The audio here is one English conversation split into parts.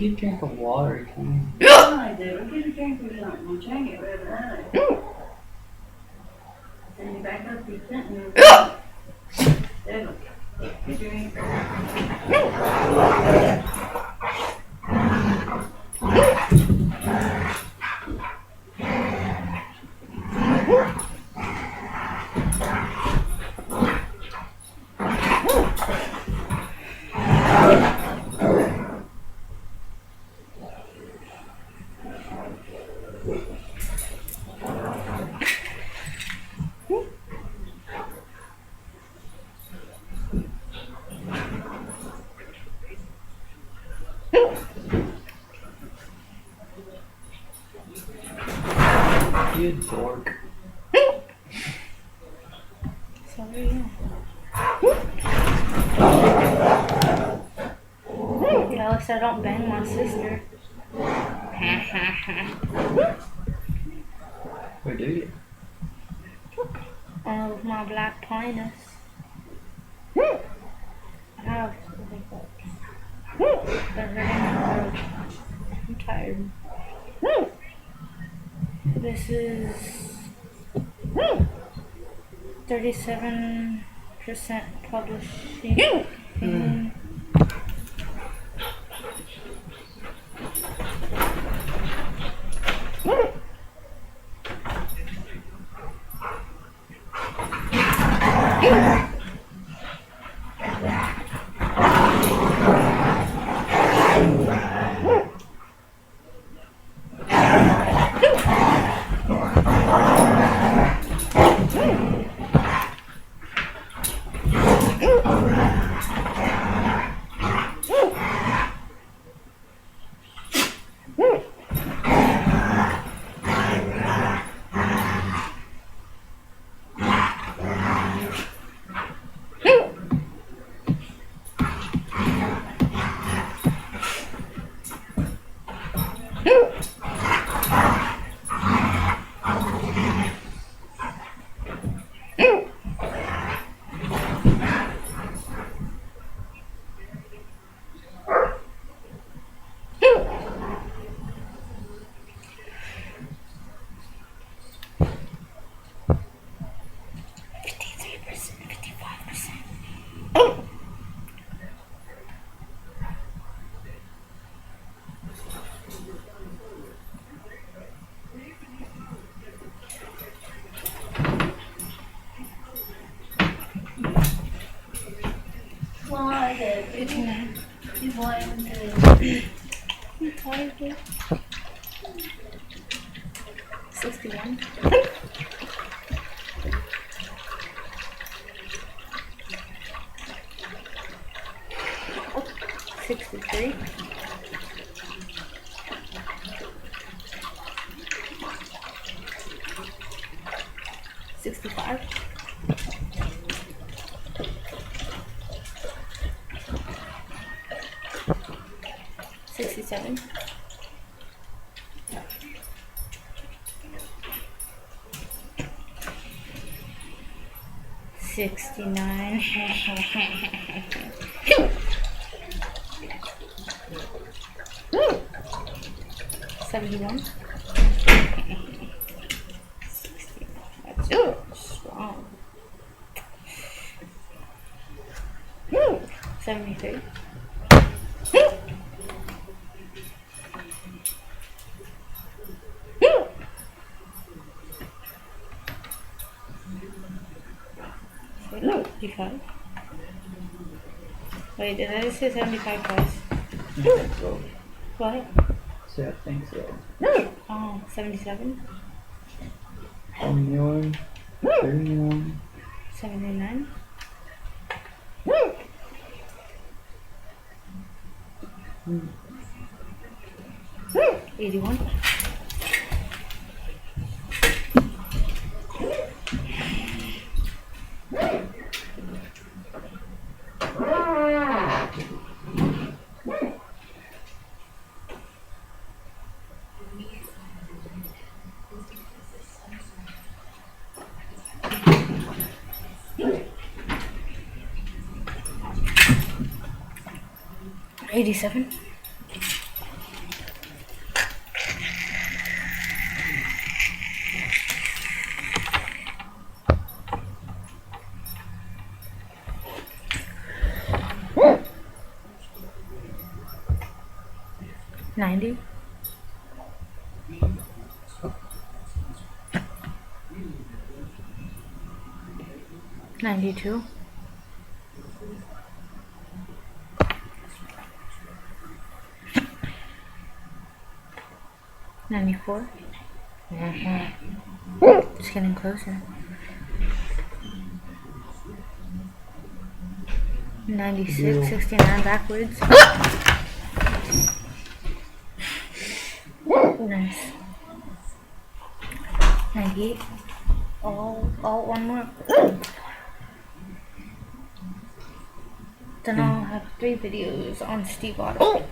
get a drink of water, can I do. Get a drink or something. We'll change it right away. Send you back up to your tent and you'll get a drink. you dork. Sorry. Yeah, at least I don't bang my sister. Where do you? With my black pinus. I have they're hurting my throat. I'm tired. This is 37% publishing. Why did 59. you blame me? I'm tired, dude. 61. 63. 65. 67. 69. 71. 60. That's strong. 73. 75. Wait, did I just say 75 twice? I think so. What? So I think so. Oh, 77. 71, 31, 79. 81. 87. 90. 92. 94. It's getting closer. 96, 69 backwards. Nice. 98. All one more. Then I'll have 3 videos on Steve Otto.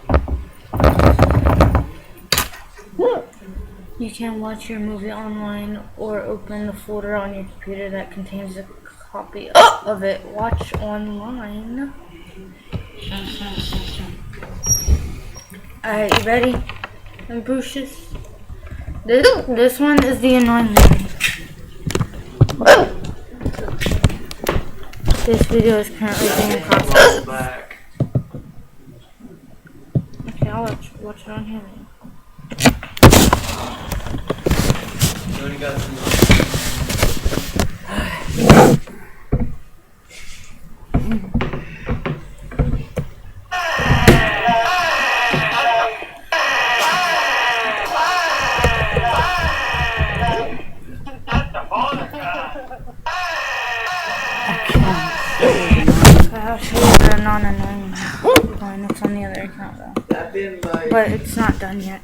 You can watch your movie online or open the folder on your computer that contains a copy of it. Watch online. Alright, you ready? And Brucious? This one is the annoying one. This video is currently being processed. Okay, I'll watch it on here then. You already got some. I'll show you the non-annoying one. It's on the other account though. That been by. But it's not done yet.